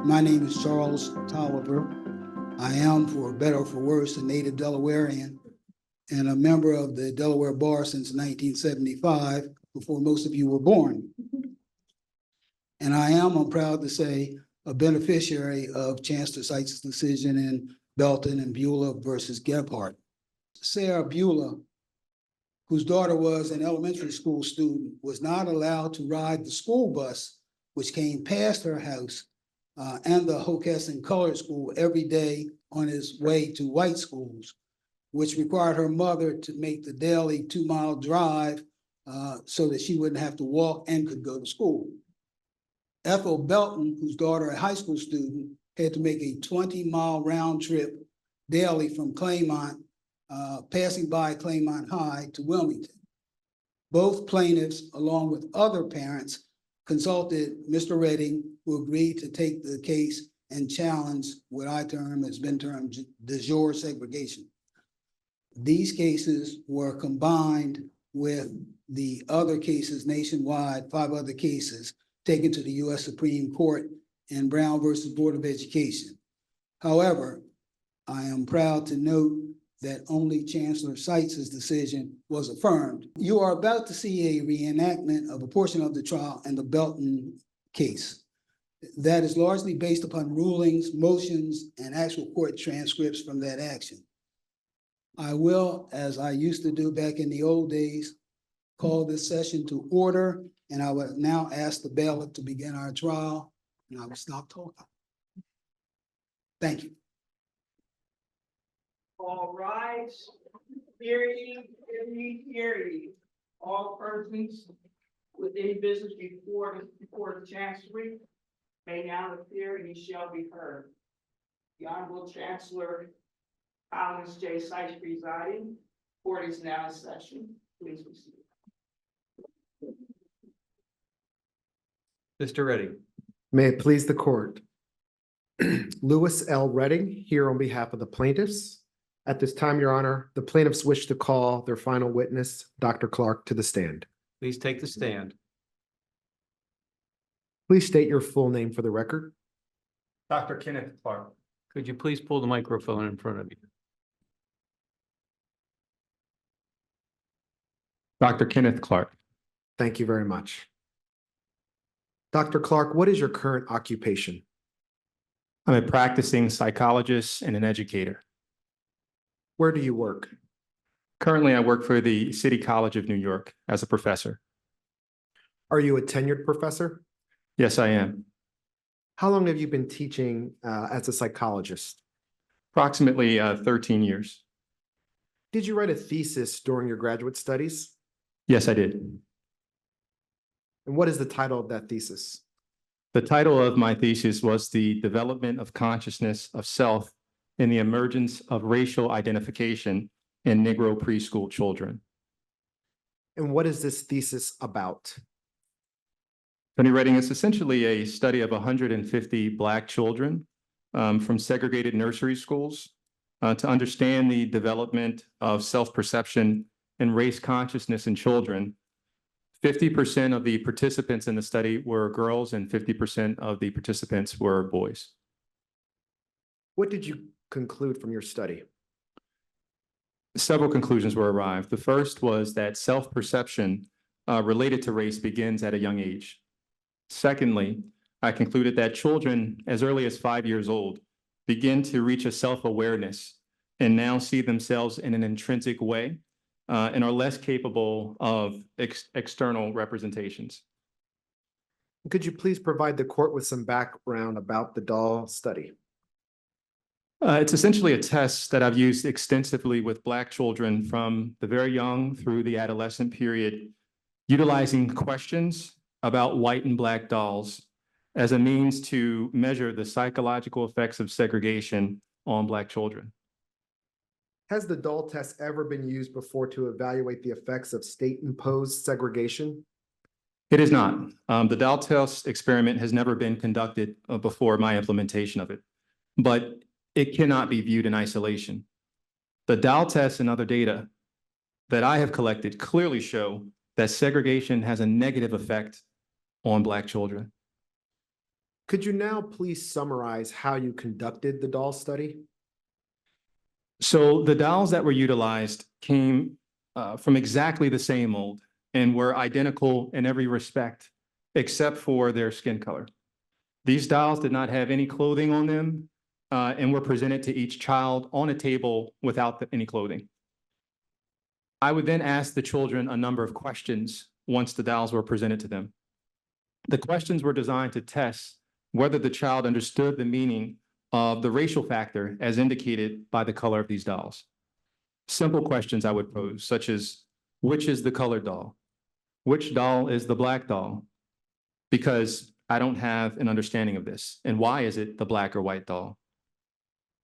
My name is Charles Tolliver. I am, for better or for worse, a native Delawarean and a member of the Delaware Bar since 1975, before most of you were born. And I am, I'm proud to say, a beneficiary of Chancellor Seitz's decision in Belton and Beulah versus Gebhart. Sarah Beulah, whose daughter was an elementary school student, was not allowed to ride the school bus, which came past her house and the Hockessin Colored School every day on his way to white schools, which required her mother to make the daily 2-mile drive so that she wouldn't have to walk and could go to school. Ethel Belton, whose daughter, a high school student, had to make a 20-mile round trip daily from Claymont, passing by Claymont High to Wilmington. Both plaintiffs, along with other parents, consulted Mr. Redding, who agreed to take the case and challenge what I term has been termed de jure segregation. These cases were combined with the other cases nationwide, 5 other cases taken to the U.S. Supreme Court in Brown versus Board of Education. However, I am proud to note that only Chancellor Seitz's decision was affirmed. You are about to see a reenactment of a portion of the trial in the Belton case that is largely based upon rulings, motions, and actual court transcripts from that action. I will, as I used to do back in the old days, call this session to order, and I would now ask the bailiff to begin our trial, and I will stop talking. Thank you. All rise. Hear ye, hear ye. All persons with any business before the Chancellery may now appear and ye shall be heard. The Honorable Chancellor Collins J. Seitz presiding. Court is now in session. Please proceed. Mr. Redding. May it please the court. Lewis L. Redding, here on behalf of the plaintiffs. At this time, Your Honor, the plaintiffs wish to call their final witness, Dr. Clark, to the stand. Please take the stand. Please state your full name for the record. Dr. Kenneth Clark. Could you please pull the microphone in front of you? Dr. Kenneth Clark. Thank you very much. Dr. Clark, what is your current occupation? I'm a practicing psychologist and an educator. Where do you work? Currently, I work for the City College of New York as a professor. Are you a tenured professor? Yes, I am. How long have you been teaching as a psychologist? Approximately 13 years. Did you write a thesis during your graduate studies? Yes, I did. And what is the title of that thesis? The title of my thesis was The Development of Consciousness of Self in the Emergence of Racial Identification in Negro Preschool Children. And what is this thesis about? Tony Redding, is essentially a study of 150 Black children from segregated nursery schools to understand the development of self-perception and race consciousness in children. 50% of the participants in the study were girls and 50% of the participants were boys. What did you conclude from your study? Several conclusions were arrived. The first was that self-perception related to race begins at a young age. Secondly, I concluded that children as early as 5 years old begin to reach a self-awareness and now see themselves in an intrinsic way and are less capable of external representations. Could you please provide the court with some background about the doll study? It's essentially a test that I've used extensively with Black children from the very young through the adolescent period, utilizing questions about white and Black dolls as a means to measure the psychological effects of segregation on Black children. Has the doll test ever been used before to evaluate the effects of state-imposed segregation? It is not. The doll test experiment has never been conducted before my implementation of it, but it cannot be viewed in isolation. The doll test and other data that I have collected clearly show that segregation has a negative effect on Black children. Could you now please summarize how you conducted the doll study? So the dolls that were utilized came from exactly the same mold and were identical in every respect, except for their skin color. These dolls did not have any clothing on them and were presented to each child on a table without any clothing. I would then ask the children a number of questions once the dolls were presented to them. The questions were designed to test whether the child understood the meaning of the racial factor as indicated by the color of these dolls. Simple questions I would pose, such as, which is the colored doll? Which doll is the black doll? Because I don't have an understanding of this. And why is it the black or white doll?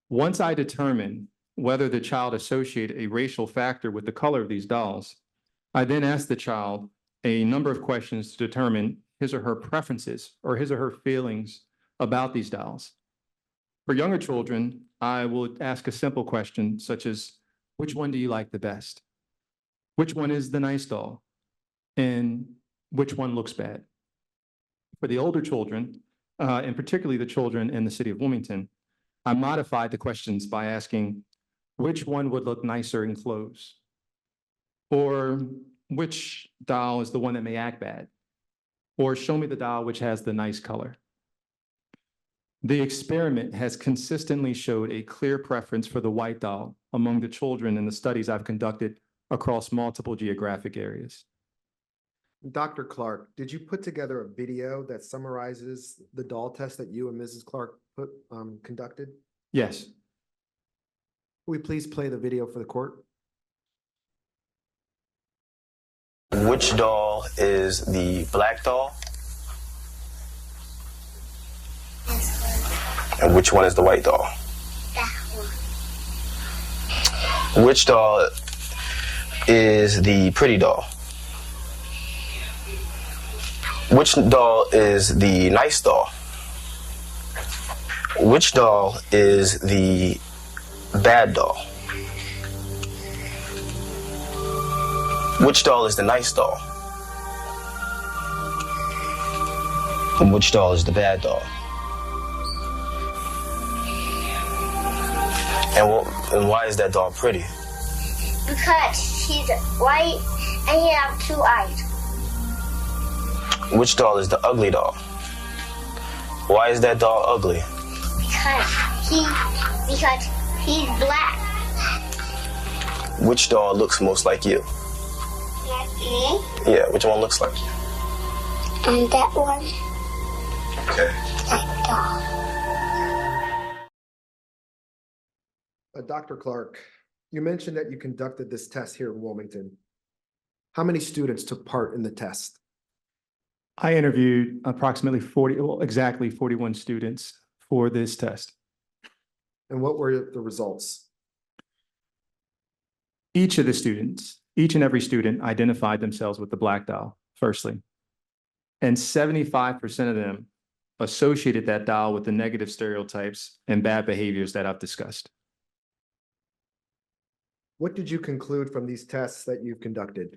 Once I determine whether the child associated a racial factor with the color of these dolls, I then ask the child a number of questions to determine his or her preferences or his or her feelings about these dolls. For younger children, I would ask a simple question such as, which one do you like the best? Which one is the nice doll? And which one looks bad? For the older children, and particularly the children in the city of Wilmington, I modified the questions by asking, which one would look nicer in clothes? Or which doll is the one that may act bad? Or show me the doll which has the nice color. The experiment has consistently showed a clear preference for the white doll among the children in the studies I've conducted across multiple geographic areas. Dr. Clark, did you put together a video that summarizes the doll test that you and Mrs. Clark conducted? Yes. Will we please play the video for the court? Which doll is the black doll? And which one is the white doll? That one. Which doll is the pretty doll? Which doll is the nice doll? Which doll is the bad doll? Which doll is the nice doll? And which doll is the bad doll? And why is that doll pretty? Because she's white and he has 2 eyes. Which doll is the ugly doll? Why is that doll ugly? Because he's black. Which doll looks most like you? Like me. Yeah, which one looks like you? And that one, Okay. that doll. Dr. Clark, you mentioned that you conducted this test here in Wilmington. How many students took part in the test? I interviewed approximately exactly 41 students for this test. And what were the results? Each and every student identified themselves with the black doll, firstly. And 75% of them associated that doll with the negative stereotypes and bad behaviors that I've discussed. What did you conclude from these tests that you've conducted?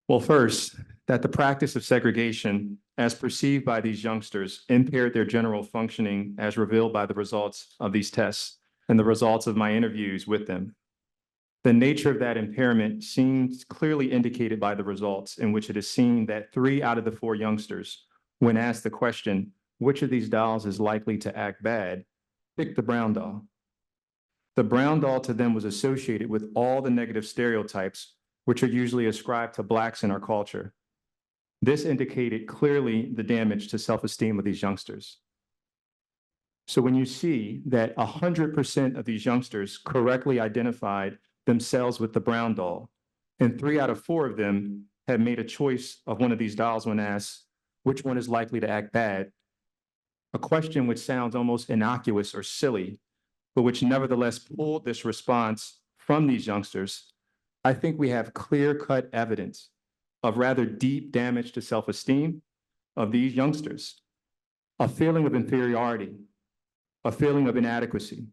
Well, first, that the practice of segregation as perceived by these youngsters impaired their general functioning as revealed by the results of these tests and the results of my interviews with them. The nature of that impairment seems clearly indicated by the results in which it is seen that 3 out of the 4 youngsters, when asked the question, which of these dolls is likely to act bad, picked the brown doll. The brown doll to them was associated with all the negative stereotypes which are usually ascribed to Blacks in our culture. This indicated clearly the damage to self-esteem of these youngsters. So when you see that 100% of these youngsters correctly identified themselves with the brown doll, and 3 out of 4 of them had made a choice of one of these dolls when asked, which one is likely to act bad? A question which sounds almost innocuous or silly, but which nevertheless pulled this response from these youngsters. I think we have clear-cut evidence of rather deep damage to self-esteem of these youngsters, a feeling of inferiority, a feeling of inadequacy,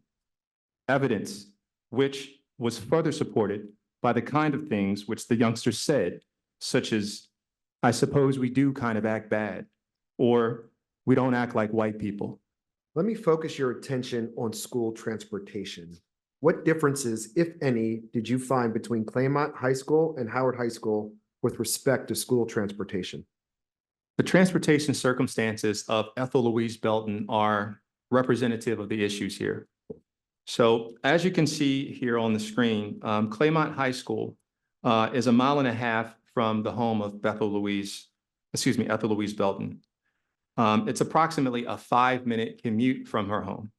evidence which was further supported by the kind of things which the youngsters said, such as, I suppose we do kind of act bad, or We don't act like white people. Let me focus your attention on school transportation. What differences, if any, did you find between Claymont High School and Howard High School with respect to school transportation? The transportation circumstances of Ethel Louise Belton are representative of the issues here. So as you can see here on the screen, Claymont High School is 1.5 miles from the home of Ethel Louise Belton. It's approximately a 5-minute commute from her home.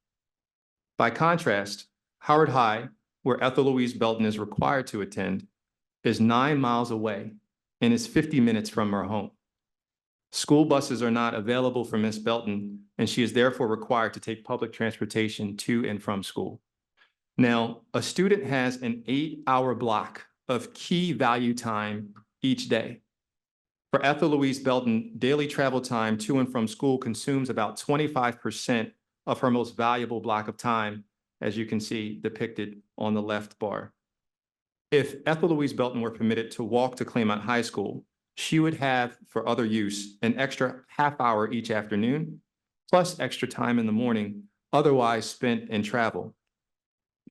By contrast, Howard High, where Ethel Louise Belton is required to attend, is 9 miles away and is 50 minutes from her home. School buses are not available for Miss Belton, and she is therefore required to take public transportation to and from school. Now, a student has an 8-hour block of key value time each day. For Ethel Louise Belton, daily travel time to and from school consumes about 25% of her most valuable block of time, as you can see depicted on the left bar. If Ethel Louise Belton were permitted to walk to Claymont High School, she would have, for other use, an extra half hour each afternoon, plus extra time in the morning, otherwise spent in travel.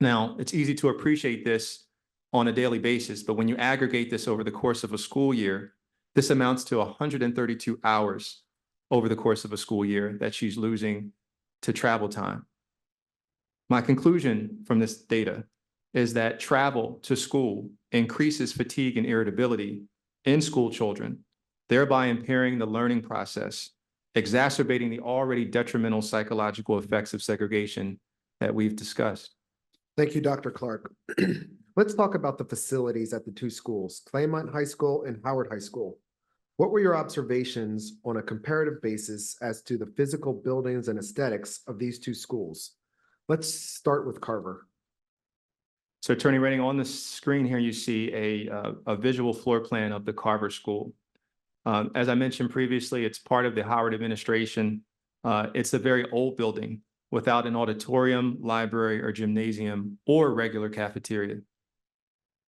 Now, it's easy to appreciate this on a daily basis, but when you aggregate this over the course of a school year, this amounts to 132 hours over the course of a school year that she's losing to travel time. My conclusion from this data is that travel to school increases fatigue and irritability in school children, thereby impairing the learning process, exacerbating the already detrimental psychological effects of segregation that we've discussed. Thank you, Dr. Clark. Let's talk about the facilities at the two schools, Claymont High School and Howard High School. What were your observations on a comparative basis as to the physical buildings and aesthetics of these two schools? Let's start with Carver. So Attorney Redding, on the screen here, you see a visual floor plan of the Carver School. As I mentioned previously, it's part of the Howard administration. It's a very old building without an auditorium, library, or gymnasium, or regular cafeteria.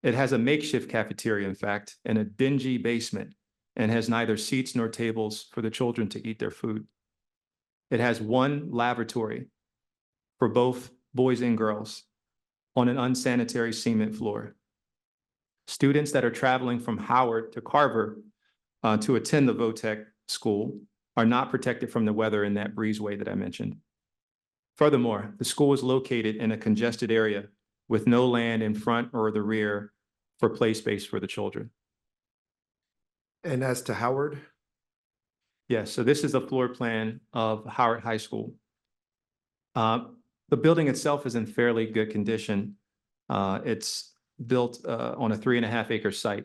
It has a makeshift cafeteria, in fact, in a dingy basement, and has neither seats nor tables for the children to eat their food. It has one lavatory for both boys and girls on an unsanitary cement floor. Students that are traveling from Howard to Carver to attend the VOTEC school are not protected from the weather in that breezeway that I mentioned. Furthermore, the school is located in a congested area with no land in front or the rear for play space for the children. And as to Howard? Yes, so this is a floor plan of Howard High School. The building itself is in fairly good condition. It's built on a 3.5 acre site.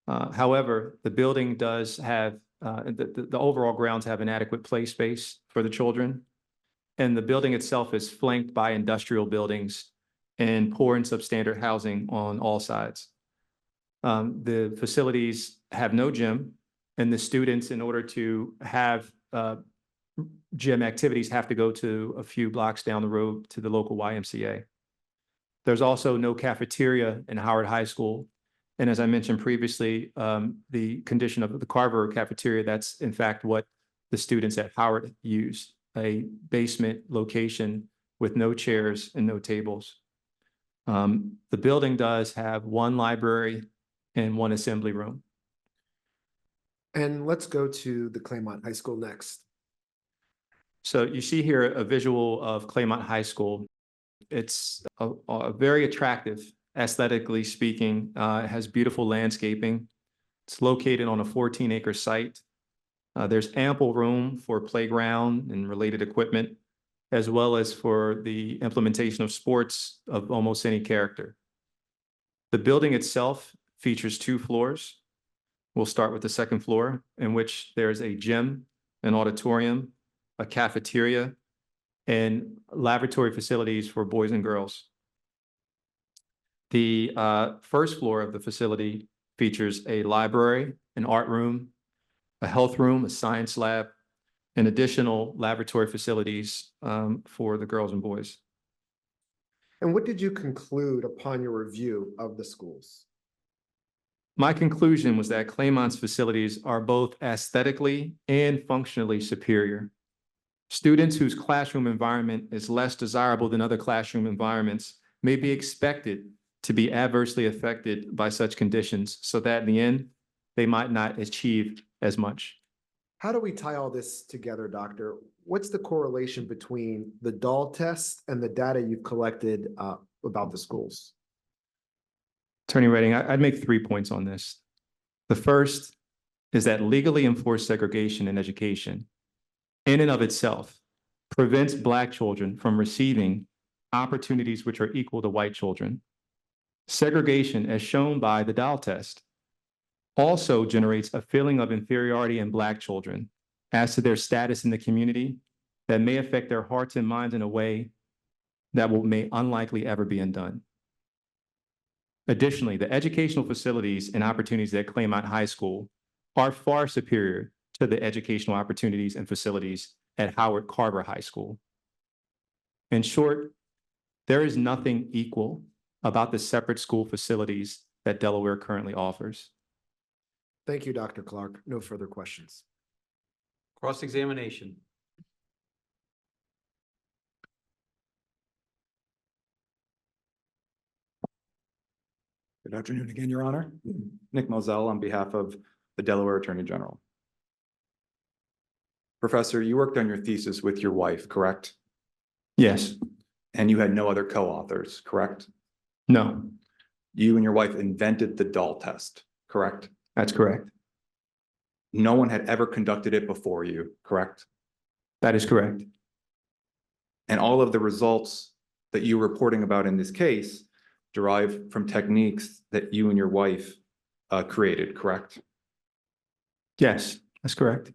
However, the building does have, the overall grounds have an adequate play space for the children. And the building itself is flanked by industrial buildings and poor and substandard housing on all sides. The facilities have no gym, and the students, in order to have gym activities, have to go to a few blocks down the road to the local YMCA. There's also no cafeteria in Howard High School. And as I mentioned previously, the condition of the Carver cafeteria, that's in fact what the students at Howard use, a basement location with no chairs and no tables. The building does have one library and one assembly room. And let's go to the Claymont High School next. So you see here a visual of Claymont High School. It's a very attractive, aesthetically speaking. It has beautiful landscaping. It's located on a 14-acre site. There's ample room for playground and related equipment, as well as for the implementation of sports of almost any character. The building itself features 2 floors. We'll start with the second floor, in which there's a gym, an auditorium, a cafeteria, and laboratory facilities for boys and girls. The first floor of the facility features a library, an art room, a health room, a science lab, and additional laboratory facilities for the girls and boys. And what did you conclude upon your review of the schools? My conclusion was that Claymont's facilities are both aesthetically and functionally superior Students whose classroom environment is less desirable than other classroom environments may be expected to be adversely affected by such conditions so that in the end, they might not achieve as much. How do we tie all this together, Doctor? What's the correlation between the DAL test and the data you've collected about the schools? Attorney Redding, I'd make 3 points on this. The first is that legally enforced segregation in education, in and of itself, prevents Black children from receiving opportunities which are equal to white children. Segregation, as shown by the DAL test, also generates a feeling of inferiority in Black children as to their status in the community that may affect their hearts and minds in a way that may unlikely ever be undone. Additionally, the educational facilities and opportunities at Claymont High School are far superior to the educational opportunities and facilities at Howard Carver High School. In short, there is nothing equal about the separate school facilities that Delaware currently offers. Thank you, Dr. Clark. No further questions. Cross-examination. Good afternoon again, Your Honor. Nick Moselle on behalf of the Delaware Attorney General. Professor, you worked on your thesis with your wife, correct? Yes. And you had no other co-authors, correct? No, You and your wife invented the DAL test, correct? that's correct. No one had ever conducted it before you, correct? That is correct. And all of the results that you're reporting about in this case derive from techniques that you and your wife created, correct? Yes, that's correct.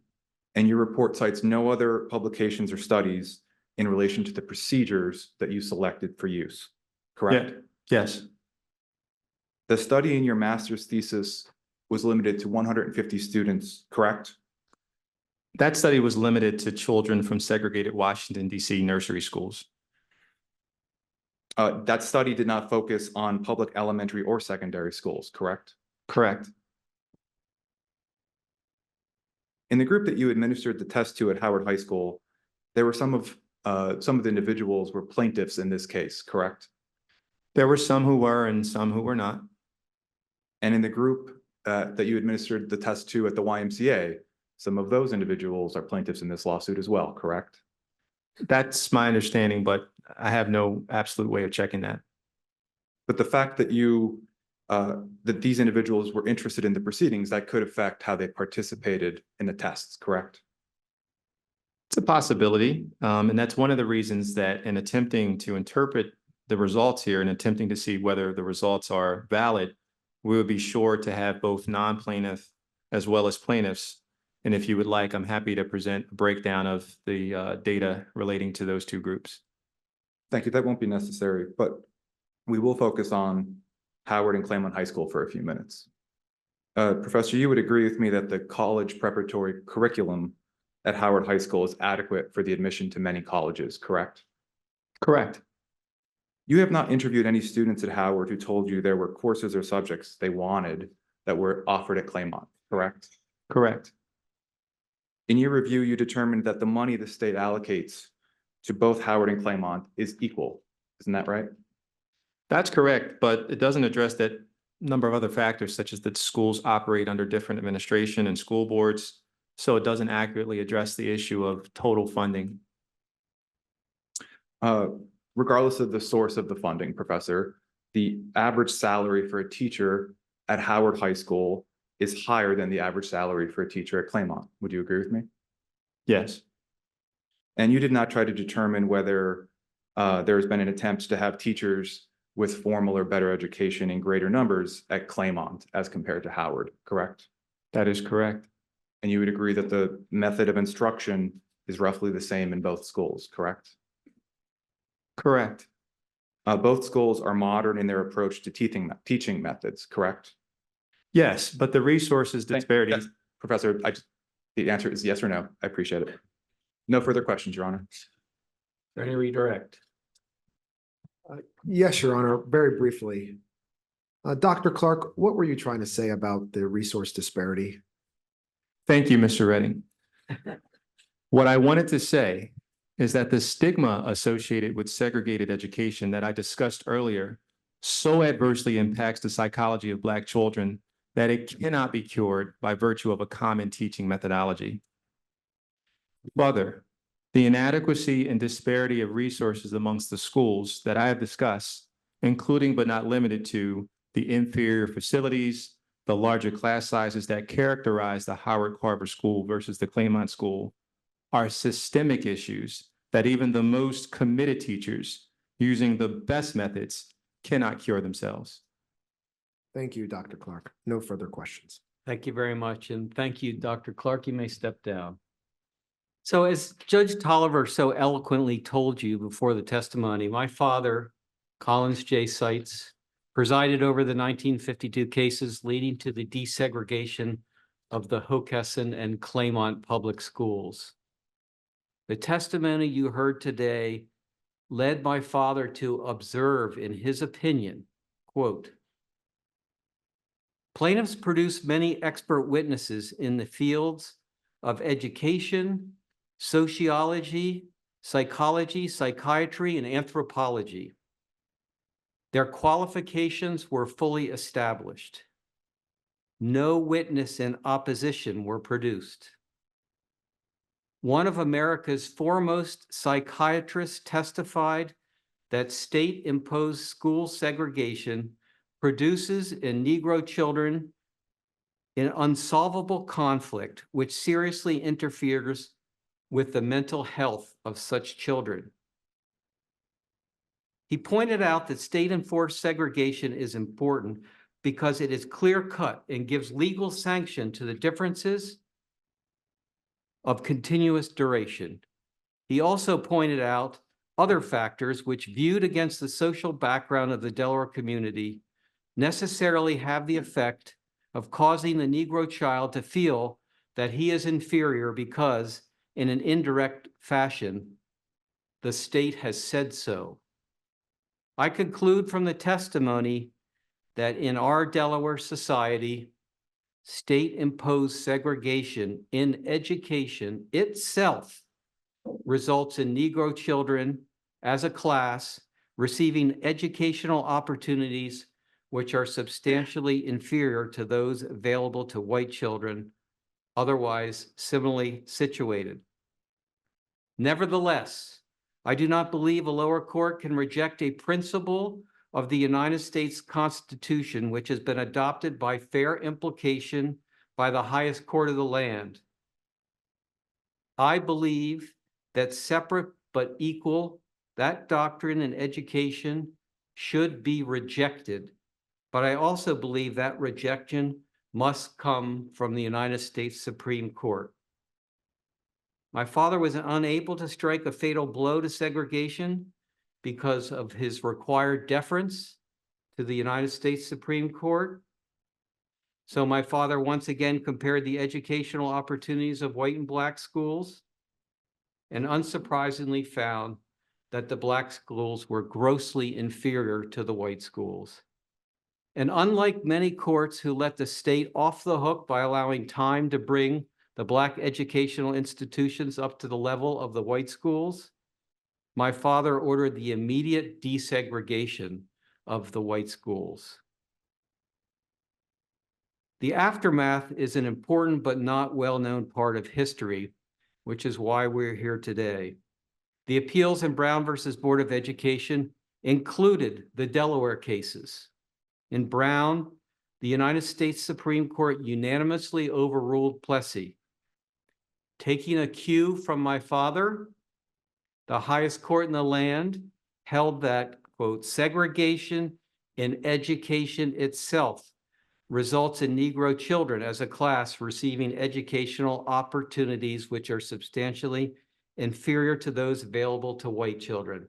And your report cites no other publications or studies in relation to the procedures that you selected for use, correct? Yeah. Yes, The study in your master's thesis was limited to 150 students, correct? that study was limited to children from segregated Washington, D.C. nursery schools. That study did not focus on public elementary or secondary schools, correct? Correct. In the group that you administered the test to at Howard High School, there were some of the individuals were plaintiffs in this case, correct? There were some who were and some who were not. And in the group that you administered the test to at the YMCA, some of those individuals are plaintiffs in this lawsuit as well, correct? That's my understanding, but I have no absolute way of checking that. But the fact that that these individuals were interested in the proceedings, that could affect how they participated in the tests, correct? It's a possibility. And that's one of the reasons that in attempting to interpret the results here and attempting to see whether the results are valid, we would be sure to have both non-plaintiff as well as plaintiffs. And if you would like, I'm happy to present a breakdown of the data relating to those two groups. Thank you. That won't be necessary, but we will focus on Howard and Claymont High School for a few minutes. Professor, you would agree with me that the college preparatory curriculum at Howard High School is adequate for the admission to many colleges, correct? Correct. You have not interviewed any students at Howard who told you there were courses or subjects they wanted that were offered at Claymont, correct? Correct. In your review, you determined that the money the state allocates to both Howard and Claymont is equal. Isn't that right? That's correct, but it doesn't address that number of other factors, such as that schools operate under different administration and school boards. So it doesn't accurately address the issue of total funding. Regardless of the source of the funding, Professor, the average salary for a teacher at Howard High School is higher than the average salary for a teacher at Claymont. Would you agree with me? Yes. And you did not try to determine whether there's been an attempt to have teachers with formal or better education in greater numbers at Claymont as compared to Howard, correct? That is correct. And you would agree that the method of instruction is roughly the same in both schools, correct? Correct. Both schools are modern in their approach to teaching methods, correct? Yes, but the resources disparities. Yes, Professor, the answer is yes or no. I appreciate it. No further questions, Your Honor. Any redirect? Yes, Your Honor, very briefly. Dr. Clark, what were you trying to say about the resource disparity? Thank you, Mr. Redding. What I wanted to say is that the stigma associated with segregated education that I discussed earlier so adversely impacts the psychology of Black children that it cannot be cured by virtue of a common teaching methodology. Further, the inadequacy and disparity of resources amongst the schools that I have discussed, including but not limited to the inferior facilities, the larger class sizes that characterize the Howard Carver School versus the Claymont School, are systemic issues that even the most committed teachers using the best methods cannot cure themselves. Thank you, Dr. Clark. No further questions. Thank you very much. And thank you, Dr. Clark. You may step down. So as Judge Tolliver so eloquently told you before the testimony, my father, Collins J. Seitz, presided over the 1952 cases leading to the desegregation of the Hockessin and Claymont public schools. The testimony you heard today led my father to observe, in his opinion, quote, plaintiffs produced many expert witnesses in the fields of education, sociology, psychology, psychiatry, and anthropology. Their qualifications were fully established. No witness in opposition were produced. One of America's foremost psychiatrists testified that state-imposed school segregation produces in Negro children an unsolvable conflict which seriously interferes with the mental health of such children. He pointed out that state-enforced segregation is important because it is clear-cut and gives legal sanction to the differences of continuous duration. He also pointed out other factors which, viewed against the social background of the Delaware community, necessarily have the effect of causing the Negro child to feel that he is inferior because, in an indirect fashion, the state has said so. I conclude from the testimony that in our Delaware society, state-imposed segregation in education itself results in Negro children as a class receiving educational opportunities which are substantially inferior to those available to white children otherwise similarly situated. Nevertheless, I do not believe a lower court can reject a principle of the United States Constitution which has been adopted by fair implication by the highest court of the land. I believe that separate but equal, that doctrine in education should be rejected, but I also believe that rejection must come from the United States Supreme Court. My father was unable to strike a fatal blow to segregation because of his required deference to the United States Supreme Court. So my father once again compared the educational opportunities of white and Black schools and unsurprisingly found that the Black schools were grossly inferior to the white schools. And unlike many courts who let the state off the hook by allowing time to bring the Black educational institutions up to the level of the white schools, my father ordered the immediate desegregation of the white schools. The aftermath is an important but not well-known part of history, which is why we're here today. The appeals in Brown versus Board of Education included the Delaware cases. In Brown, the United States Supreme Court unanimously overruled Plessy. Taking a cue from my father, the highest court in the land held that, quote, segregation in education itself results in Negro children as a class receiving educational opportunities which are substantially inferior to those available to white children.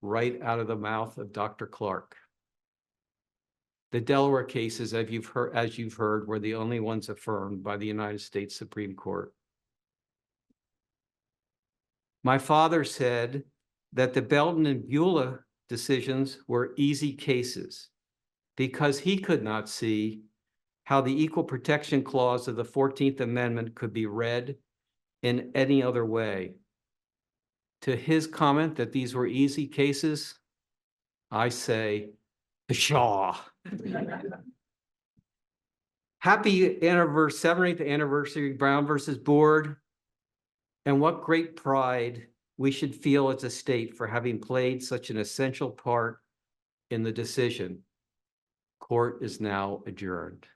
Right out of the mouth of Dr. Clark. The Delaware cases, as you've heard, were the only ones affirmed by the United States Supreme Court. My father said that the Belton and Beulah decisions were easy cases because he could not see how the Equal Protection Clause of the 14th Amendment could be read in any other way. to his comment that these were easy cases, I say, pshaw. Happy anniversary, 70th anniversary, Brown versus Board. And what great pride we should feel as a state for having played such an essential part in the decision. Court is now adjourned.